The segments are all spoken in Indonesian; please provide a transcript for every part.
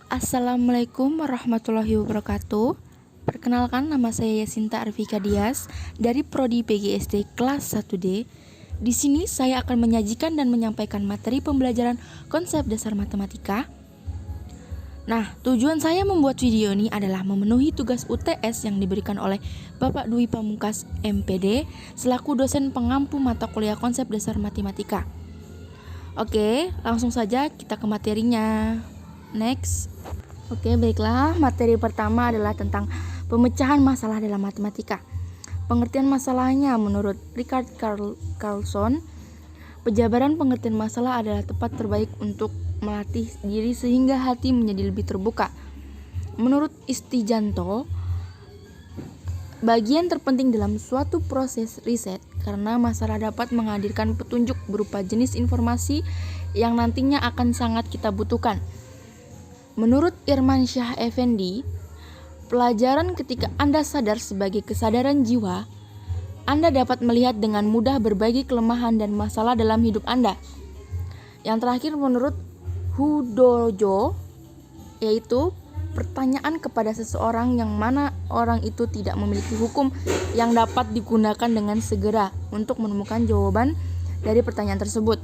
Assalamualaikum warahmatullahi wabarakatuh. Perkenalkan, nama saya Yasinta Arvika Dias dari Prodi PGSD kelas 1D. Di sini saya akan menyajikan dan menyampaikan materi pembelajaran konsep dasar matematika. Nah, tujuan saya membuat video ini adalah memenuhi tugas UTS yang diberikan oleh Bapak Dwi Pamungkas MPD selaku dosen pengampu mata kuliah konsep dasar matematika. Oke, langsung saja kita ke materinya. Next. Oke, baiklah. Materi pertama adalah tentang pemecahan masalah dalam matematika. Pengertian masalahnya menurut Richard Carlson, penjabaran pengertian masalah adalah tempat terbaik untuk melatih diri sehingga hati menjadi lebih terbuka. Menurut Istijanto, bagian terpenting dalam suatu proses riset karena masalah dapat menghadirkan petunjuk berupa jenis informasi yang nantinya akan sangat kita butuhkan. Menurut Irman Syah Effendi, pelajaran ketika Anda sadar sebagai kesadaran jiwa, Anda dapat melihat dengan mudah berbagai kelemahan dan masalah dalam hidup Anda. Yang terakhir menurut Hudojo, yaitu pertanyaan kepada seseorang yang mana orang itu tidak memiliki hukum yang dapat digunakan dengan segera untuk menemukan jawaban dari pertanyaan tersebut.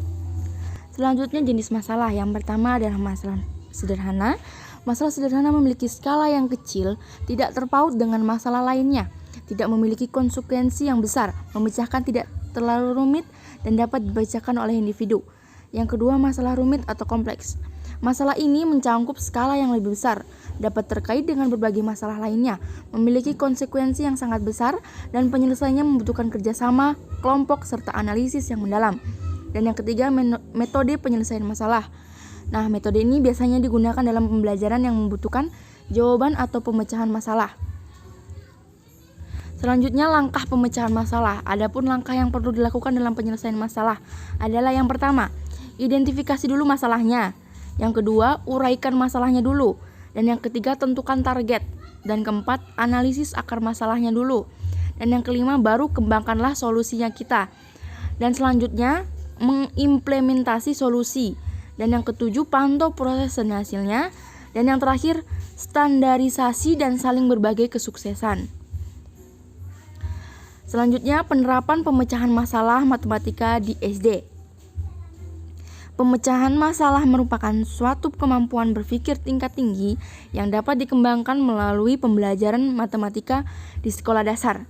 Selanjutnya jenis masalah. Yang pertama adalah masalah sederhana. Masalah sederhana memiliki skala yang kecil, tidak terpaut dengan masalah lainnya, tidak memiliki konsekuensi yang besar, memecahkan tidak terlalu rumit, dan dapat dibacakan oleh individu. Yang kedua, masalah rumit atau kompleks. Masalah ini mencakup skala yang lebih besar, dapat terkait dengan berbagai masalah lainnya, memiliki konsekuensi yang sangat besar, dan penyelesaiannya membutuhkan kerjasama, kelompok, serta analisis yang mendalam. Dan yang ketiga, metode penyelesaian masalah. Nah, metode ini biasanya digunakan dalam pembelajaran yang membutuhkan jawaban atau pemecahan masalah. Selanjutnya, langkah pemecahan masalah. Adapun langkah yang perlu dilakukan dalam penyelesaian masalah adalah yang pertama, identifikasi dulu masalahnya. Yang kedua, uraikan masalahnya dulu. Dan yang ketiga, tentukan target. Dan keempat, analisis akar masalahnya dulu. Dan yang kelima, baru kembangkanlah solusinya kita. Dan selanjutnya, mengimplementasi solusi. Dan yang ketujuh, pantau proses dan hasilnya. Dan yang terakhir, standarisasi dan saling berbagi kesuksesan. Selanjutnya, penerapan pemecahan masalah matematika di SD. Pemecahan masalah merupakan suatu kemampuan berpikir tingkat tinggi yang dapat dikembangkan melalui pembelajaran matematika di sekolah dasar.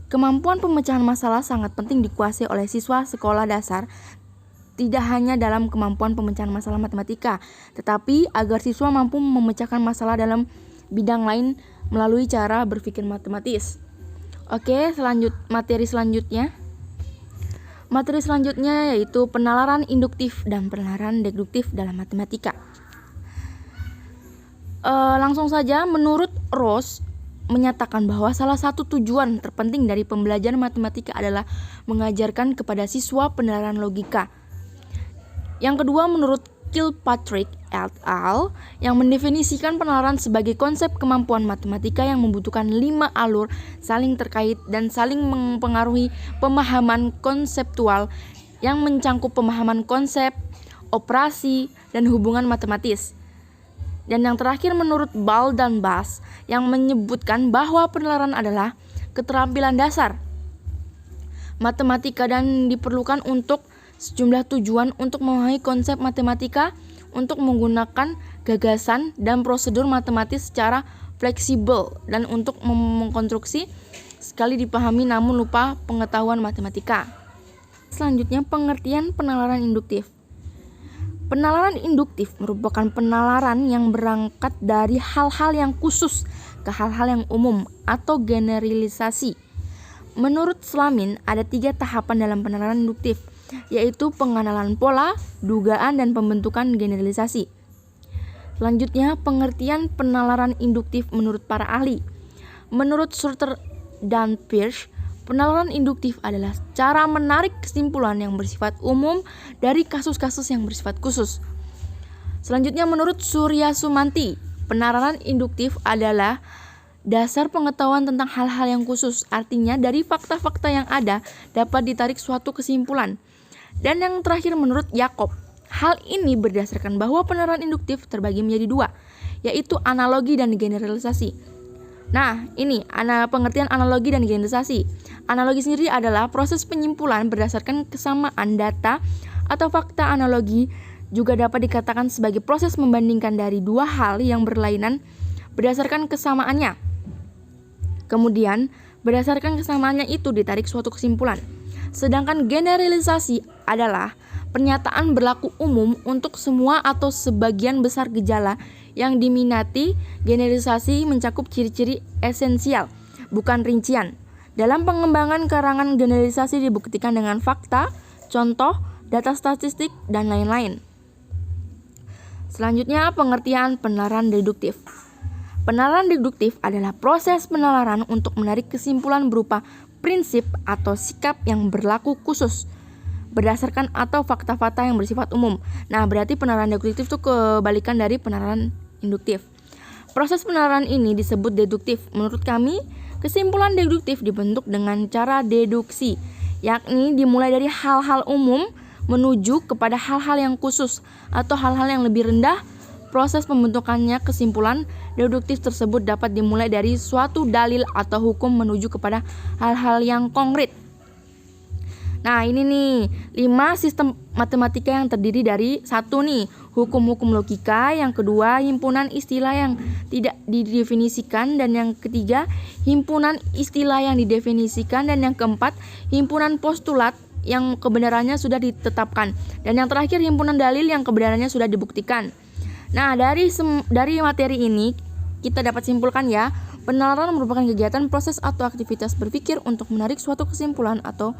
Kemampuan pemecahan masalah sangat penting dikuasai oleh siswa sekolah dasar, tidak hanya dalam kemampuan pemecahan masalah matematika, tetapi agar siswa mampu memecahkan masalah dalam bidang lain melalui cara berpikir matematis. Oke, materi selanjutnya. Materi selanjutnya yaitu penalaran induktif dan penalaran deduktif dalam matematika. Langsung saja, menurut Ross menyatakan bahwa salah satu tujuan terpenting dari pembelajaran matematika adalah mengajarkan kepada siswa penalaran logika. Yang kedua, menurut Kilpatrick et al. Yang mendefinisikan penalaran sebagai konsep kemampuan matematika yang membutuhkan 5 alur saling terkait dan saling mempengaruhi pemahaman konseptual yang mencangkup pemahaman konsep, operasi, dan hubungan matematis. Dan yang terakhir menurut Ball dan Bass yang menyebutkan bahwa penalaran adalah keterampilan dasar matematika dan diperlukan untuk sejumlah tujuan untuk memahami konsep matematika, untuk menggunakan gagasan dan prosedur matematis secara fleksibel, dan untuk mengkonstruksi sekali dipahami namun lupa pengetahuan matematika. Selanjutnya, pengertian penalaran induktif. Penalaran induktif merupakan penalaran yang berangkat dari hal-hal yang khusus ke hal-hal yang umum atau generalisasi. Menurut Slamin, ada 3 tahapan dalam penalaran induktif, yaitu pengenalan pola, dugaan, dan pembentukan generalisasi. Selanjutnya, pengertian penalaran induktif menurut para ahli. Menurut Shorter dan Peirce, penalaran induktif adalah cara menarik kesimpulan yang bersifat umum dari kasus-kasus yang bersifat khusus. Selanjutnya, menurut Surya Sumanti, penalaran induktif adalah dasar pengetahuan tentang hal-hal yang khusus, artinya dari fakta-fakta yang ada dapat ditarik suatu kesimpulan. Dan yang terakhir menurut Yacob, hal ini berdasarkan bahwa penalaran induktif terbagi menjadi 2, yaitu analogi dan generalisasi. Nah, ini pengertian analogi dan generalisasi. Analogi sendiri adalah proses penyimpulan berdasarkan kesamaan data atau fakta. Analogi juga dapat dikatakan sebagai proses membandingkan dari dua hal yang berlainan berdasarkan kesamaannya. Kemudian, berdasarkan kesamaannya itu ditarik suatu kesimpulan. Sedangkan generalisasi adalah pernyataan berlaku umum untuk semua atau sebagian besar gejala yang diminati. Generalisasi mencakup ciri-ciri esensial, bukan rincian. Dalam pengembangan karangan, generalisasi dibuktikan dengan fakta, contoh, data statistik, dan lain-lain. Selanjutnya, pengertian penalaran deduktif. Penalaran deduktif adalah proses penalaran untuk menarik kesimpulan berupa prinsip atau sikap yang berlaku khusus berdasarkan atau fakta-fakta yang bersifat umum. Nah, berarti penalaran deduktif itu kebalikan dari penalaran induktif. Proses penalaran ini disebut deduktif. Menurut kami, kesimpulan deduktif dibentuk dengan cara deduksi, yakni dimulai dari hal-hal umum menuju kepada hal-hal yang khusus atau hal-hal yang lebih rendah. Proses pembentukannya kesimpulan deduktif tersebut dapat dimulai dari suatu dalil atau hukum menuju kepada hal-hal yang konkret. Nah, ini nih 5 sistem matematika yang terdiri dari 1 nih, hukum-hukum logika, yang kedua himpunan istilah yang tidak didefinisikan, dan yang ketiga himpunan istilah yang didefinisikan, dan yang keempat himpunan postulat yang kebenarannya sudah ditetapkan, dan yang terakhir himpunan dalil yang kebenarannya sudah dibuktikan. Nah, dari materi ini kita dapat simpulkan ya, penalaran merupakan kegiatan, proses atau aktivitas berpikir untuk menarik suatu kesimpulan atau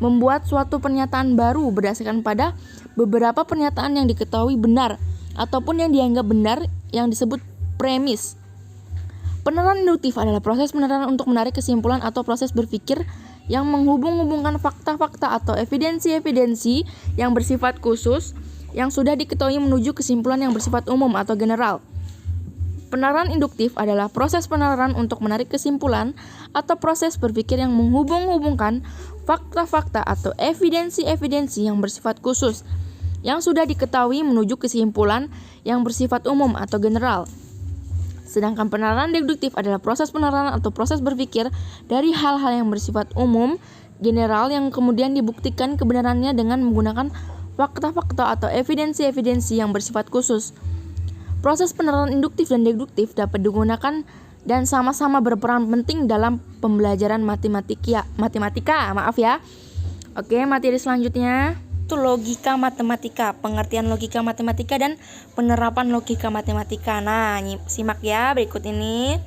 membuat suatu pernyataan baru berdasarkan pada beberapa pernyataan yang diketahui benar ataupun yang dianggap benar, yang disebut premis. Penalaran induktif adalah proses penalaran untuk menarik kesimpulan atau proses berpikir yang menghubung-hubungkan fakta-fakta atau evidensi-evidensi yang bersifat khusus yang sudah diketahui menuju kesimpulan yang bersifat umum atau general. Penalaran induktif adalah proses penalaran untuk menarik kesimpulan atau proses berpikir yang menghubung-hubungkan fakta-fakta atau evidensi-evidensi yang bersifat khusus yang sudah diketahui menuju kesimpulan yang bersifat umum atau general. Sedangkan penalaran deduktif adalah proses penalaran atau proses berpikir dari hal-hal yang bersifat umum, general, yang kemudian dibuktikan kebenarannya dengan menggunakan fakta-fakta atau evidensi-evidensi yang bersifat khusus. Proses penalaran induktif dan deduktif dapat digunakan dan sama-sama berperan penting dalam pembelajaran matematika. Oke, materi selanjutnya itu logika matematika, pengertian logika matematika dan penerapan logika matematika. Nah, simak ya berikut ini.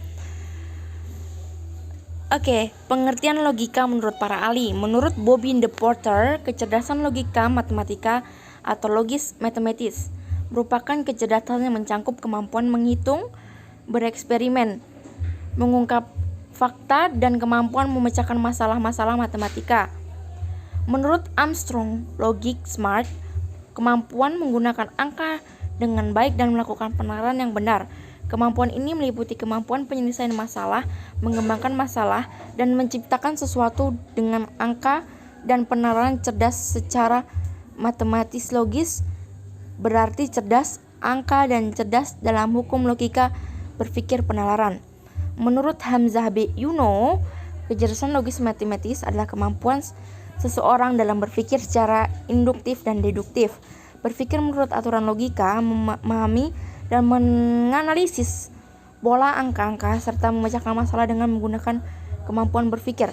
Oke, pengertian logika menurut para ahli. Menurut Bobby de Porter, kecerdasan logika matematika atau logis mathematics merupakan kecerdasan yang mencakup kemampuan menghitung, bereksperimen, mengungkap fakta, dan kemampuan memecahkan masalah-masalah matematika. Menurut Armstrong Logic Smart, kemampuan menggunakan angka dengan baik dan melakukan penalaran yang benar. Kemampuan ini meliputi kemampuan penyelesaian masalah, mengembangkan masalah, dan menciptakan sesuatu dengan angka dan penalaran cerdas secara matematis logis, berarti cerdas angka dan cerdas dalam hukum logika berpikir penalaran. Menurut Hamzah B. Yuno, kecerdasan logis matematis adalah kemampuan seseorang dalam berpikir secara induktif dan deduktif, berpikir menurut aturan logika, memahami dan menganalisis pola angka-angka, serta memecahkan masalah dengan menggunakan kemampuan berpikir.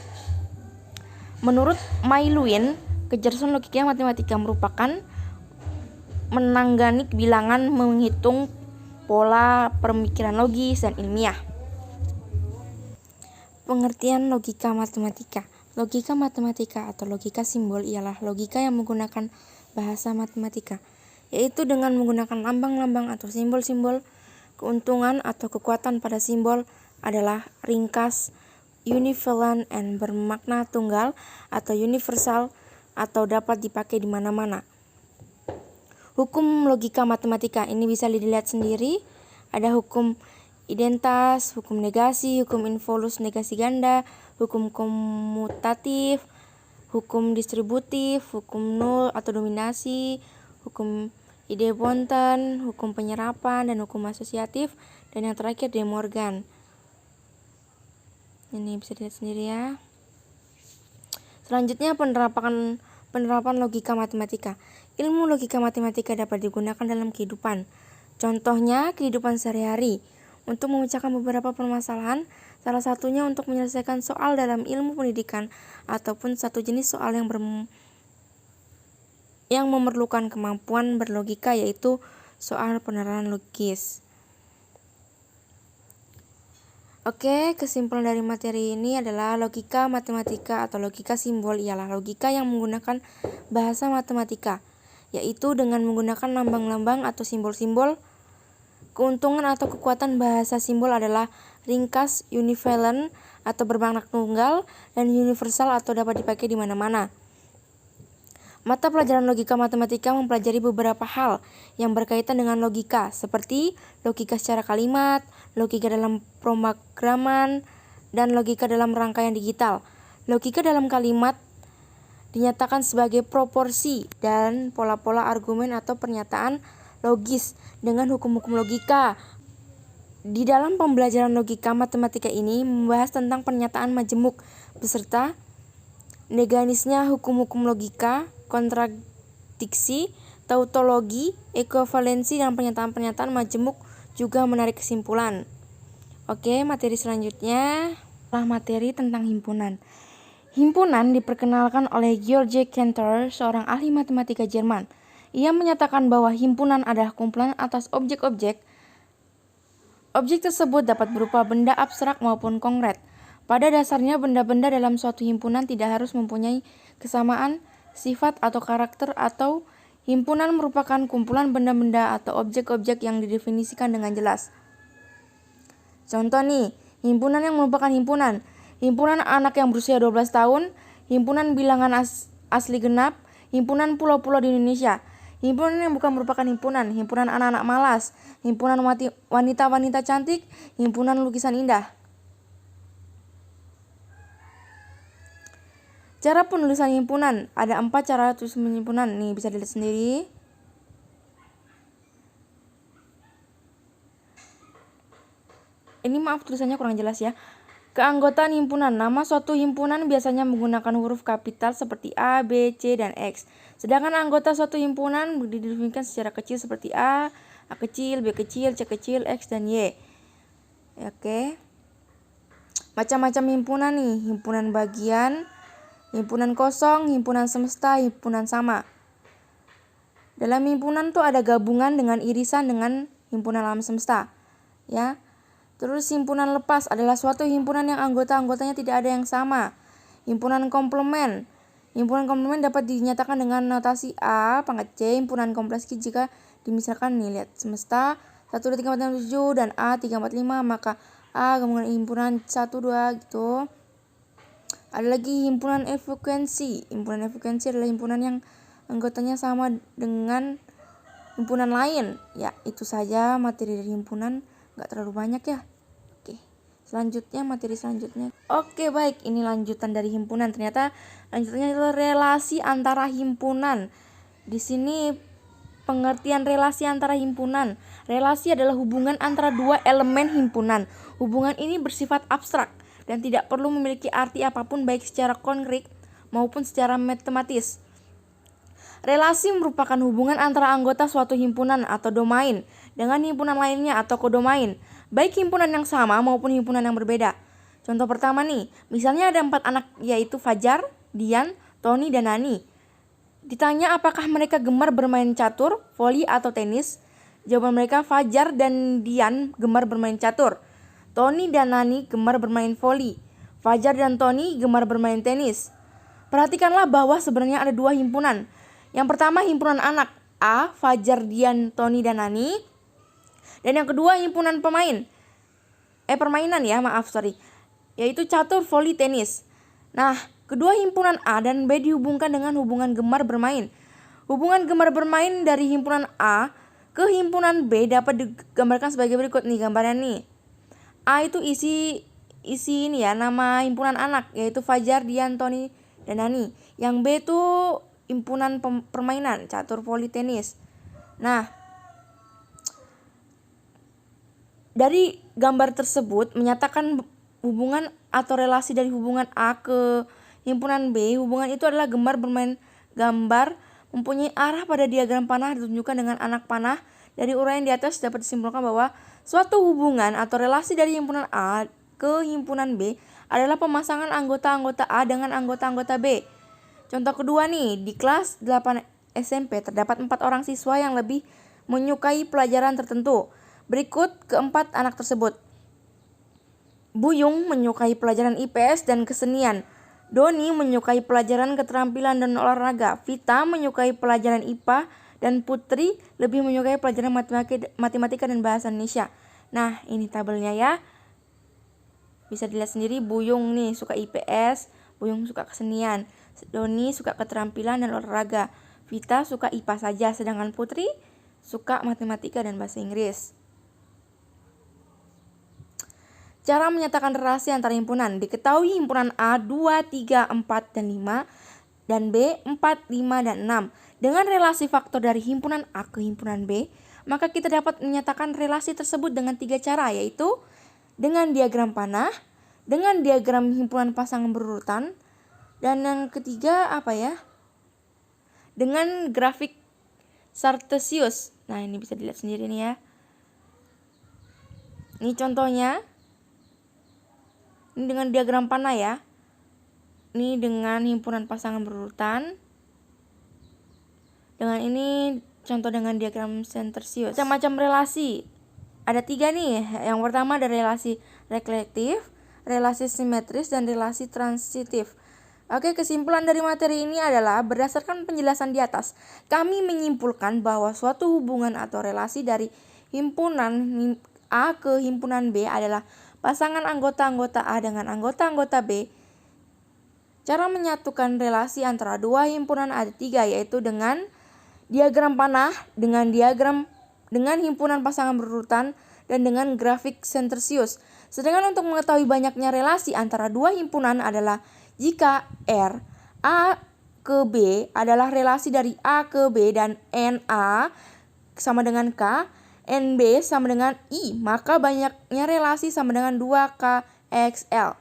Menurut Mailuin, kecerdasan logika matematika merupakan menangani bilangan, menghitung pola pemikiran logis dan ilmiah. Pengertian logika matematika. Logika matematika atau logika simbol ialah logika yang menggunakan bahasa matematika, yaitu dengan menggunakan lambang-lambang atau simbol-simbol. Keuntungan atau kekuatan pada simbol adalah ringkas, univalent, and bermakna tunggal atau universal, atau dapat dipakai di mana-mana. Hukum logika matematika ini bisa dilihat sendiri. Ada hukum identitas, hukum negasi, hukum involus negasi ganda, hukum komutatif, hukum distributif, hukum nul atau dominasi, hukum ide Bontton, hukum penyerapan, dan hukum asosiatif, dan yang terakhir De Morgan. Ini bisa dilihat sendiri ya. Selanjutnya penerapan logika matematika. Ilmu logika matematika dapat digunakan dalam kehidupan. Contohnya kehidupan sehari-hari untuk memecahkan beberapa permasalahan, salah satunya untuk menyelesaikan soal dalam ilmu pendidikan ataupun satu jenis soal yang memerlukan kemampuan berlogika, yaitu soal penerapan logis. Oke, kesimpulan dari materi ini adalah logika matematika atau logika simbol ialah logika yang menggunakan bahasa matematika, yaitu dengan menggunakan lambang-lambang atau simbol-simbol. Keuntungan atau kekuatan bahasa simbol adalah ringkas, univalent atau bermakna tunggal, dan universal atau dapat dipakai di mana-mana. Mata pelajaran logika matematika mempelajari beberapa hal yang berkaitan dengan logika, seperti logika secara kalimat, logika dalam pemrograman, dan logika dalam rangkaian digital. Logika dalam kalimat dinyatakan sebagai proporsi dan pola-pola argumen atau pernyataan logis dengan hukum-hukum logika. Di dalam pembelajaran logika matematika ini membahas tentang pernyataan majemuk beserta mekanisme hukum-hukum logika, kontradiksi, tautologi, ekuivalensi, dan pernyataan-pernyataan majemuk juga menarik kesimpulan. Oke, materi selanjutnya adalah materi tentang himpunan. Himpunan diperkenalkan oleh George Cantor, seorang ahli matematika Jerman. Ia menyatakan bahwa himpunan adalah kumpulan atas objek-objek. Objek tersebut dapat berupa benda abstrak maupun konkret. Pada dasarnya, benda-benda dalam suatu himpunan tidak harus mempunyai kesamaan sifat atau karakter, atau himpunan merupakan kumpulan benda-benda atau objek-objek yang didefinisikan dengan jelas. Contoh nih, himpunan yang merupakan himpunan anak yang berusia 12 tahun, himpunan bilangan asli genap, himpunan pulau-pulau di Indonesia. Himpunan yang bukan merupakan himpunan anak-anak malas, himpunan wanita-wanita cantik, himpunan lukisan indah. Cara penulisan himpunan, ada 4 cara tulis himpunan, nih bisa dilihat sendiri. Ini maaf tulisannya kurang jelas ya. Keanggotaan himpunan, nama suatu himpunan biasanya menggunakan huruf kapital seperti A, B, C, dan X. Sedangkan anggota suatu himpunan didefinisikan secara kecil seperti A kecil, B kecil, C kecil, X, dan Y. Oke. Macam-macam himpunan nih, himpunan bagian, himpunan kosong, himpunan semesta, himpunan sama. Dalam himpunan tuh ada gabungan dengan irisan dengan himpunan alam semesta, ya. Terus himpunan lepas adalah suatu himpunan yang anggota-anggotanya tidak ada yang sama. Himpunan komplement. Himpunan komplement dapat dinyatakan dengan notasi A pangkat C, himpunan kompleks jika dimisalkan nih, lihat semesta 1, 2, 3, 4, 5, 7 dan A 3, 4, 5, maka A gabungan himpunan 1, 2 gitu. Ada lagi himpunan efekuensi. Himpunan efekuensi adalah himpunan yang anggotanya sama dengan himpunan lain. Ya, itu saja materi dari himpunan, nggak terlalu banyak ya. Oke, selanjutnya materi selanjutnya. Oke, baik, ini lanjutan dari himpunan. Ternyata lanjutannya adalah relasi antara himpunan. Di sini pengertian relasi antara himpunan. Relasi adalah hubungan antara dua elemen himpunan. Hubungan ini bersifat abstrak dan tidak perlu memiliki arti apapun baik secara konkret maupun secara matematis. Relasi merupakan hubungan antara anggota suatu himpunan atau domain dengan himpunan lainnya atau kodomain, baik himpunan yang sama maupun himpunan yang berbeda. Contoh pertama nih, misalnya ada 4 anak, yaitu Fajar, Dian, Tony, dan Nani. Ditanya apakah mereka gemar bermain catur, voli, atau tenis? Jawaban mereka, Fajar dan Dian gemar bermain catur. Tony dan Nani gemar bermain voli. Fajar dan Tony gemar bermain tenis. Perhatikanlah bahwa sebenarnya ada 2 himpunan. Yang pertama himpunan anak A, Fajar, Dian, Tony, dan Nani. Dan yang kedua himpunan permainan yaitu catur, voli, tenis. Nah, kedua himpunan A dan B dihubungkan dengan hubungan gemar bermain. Hubungan gemar bermain dari himpunan A ke himpunan B dapat digambarkan sebagai berikut nih gambaran nih. A itu isi ini ya, nama himpunan anak yaitu Fajar, Dian, Tony, dan Nani. Yang B itu himpunan permainan, catur, voli, tenis. Nah, dari gambar tersebut menyatakan hubungan atau relasi dari hubungan A ke himpunan B. Hubungan itu adalah gambar mempunyai arah pada diagram panah ditunjukkan dengan anak panah. Dari uraian di atas dapat disimpulkan bahwa suatu hubungan atau relasi dari himpunan A ke himpunan B adalah pemasangan anggota-anggota A dengan anggota-anggota B. Contoh kedua nih, di kelas 8 SMP terdapat 4 orang siswa yang lebih menyukai pelajaran tertentu. Berikut keempat anak tersebut. Buyung menyukai pelajaran IPS dan kesenian. Doni menyukai pelajaran keterampilan dan olahraga. Vita menyukai pelajaran IPA dan Putri lebih menyukai pelajaran matematika dan bahasa Indonesia. Nah, ini tabelnya ya. Bisa dilihat sendiri, Buyung nih suka IPS, Buyung suka kesenian. Doni suka keterampilan dan olahraga. Vita suka IPA saja, sedangkan Putri suka matematika dan bahasa Inggris. Cara menyatakan relasi antara himpunan. Diketahui himpunan A 2, 3, 4, dan 5 dan B 4, 5, dan 6. Dengan relasi faktor dari himpunan A ke himpunan B, maka kita dapat menyatakan relasi tersebut dengan 3 cara, yaitu dengan diagram panah, dengan diagram himpunan pasangan berurutan, dan yang ketiga apa ya? Dengan grafik Cartesius. Nah, ini bisa dilihat sendiri nih ya. Ini contohnya. Ini dengan diagram panah ya. Ini dengan himpunan pasangan berurutan. Dengan ini contoh dengan diagram Cartesius. Macam-macam relasi. Ada 3 nih. Yang pertama ada relasi reflektif, relasi simetris, dan relasi transitif. Oke, kesimpulan dari materi ini adalah berdasarkan penjelasan di atas, kami menyimpulkan bahwa suatu hubungan atau relasi dari himpunan A ke himpunan B adalah pasangan anggota-anggota A dengan anggota-anggota B. Cara menyatukan relasi antara dua himpunan ada 3, yaitu dengan diagram panah, dengan himpunan pasangan berurutan, dan dengan grafik Cartesius. Sedangkan untuk mengetahui banyaknya relasi antara dua himpunan adalah jika R A ke B adalah relasi dari A ke B dan NA sama dengan K, NB sama dengan I, maka banyaknya relasi sama dengan 2KXL.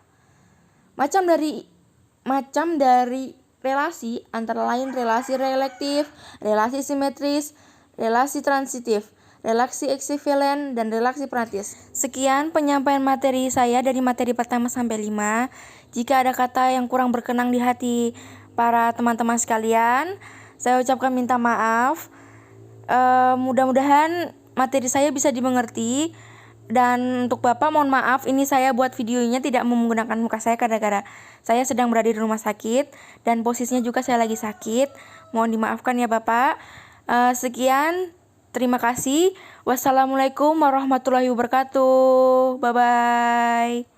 Macam dari relasi antara lain relasi relektif, relasi simetris, relasi transitif, relasi ekivalen, dan relasi praktis. Sekian penyampaian materi saya dari materi pertama sampai 5. Jika ada kata yang kurang berkenan di hati para teman-teman sekalian, saya ucapkan minta maaf. Mudah-mudahan materi saya bisa dimengerti. Dan untuk Bapak mohon maaf, ini saya buat videonya tidak menggunakan muka saya gara-gara saya sedang berada di rumah sakit dan posisinya juga saya lagi sakit. Mohon dimaafkan ya Bapak. Sekian, terima kasih. Wassalamualaikum warahmatullahi wabarakatuh. Bye-bye.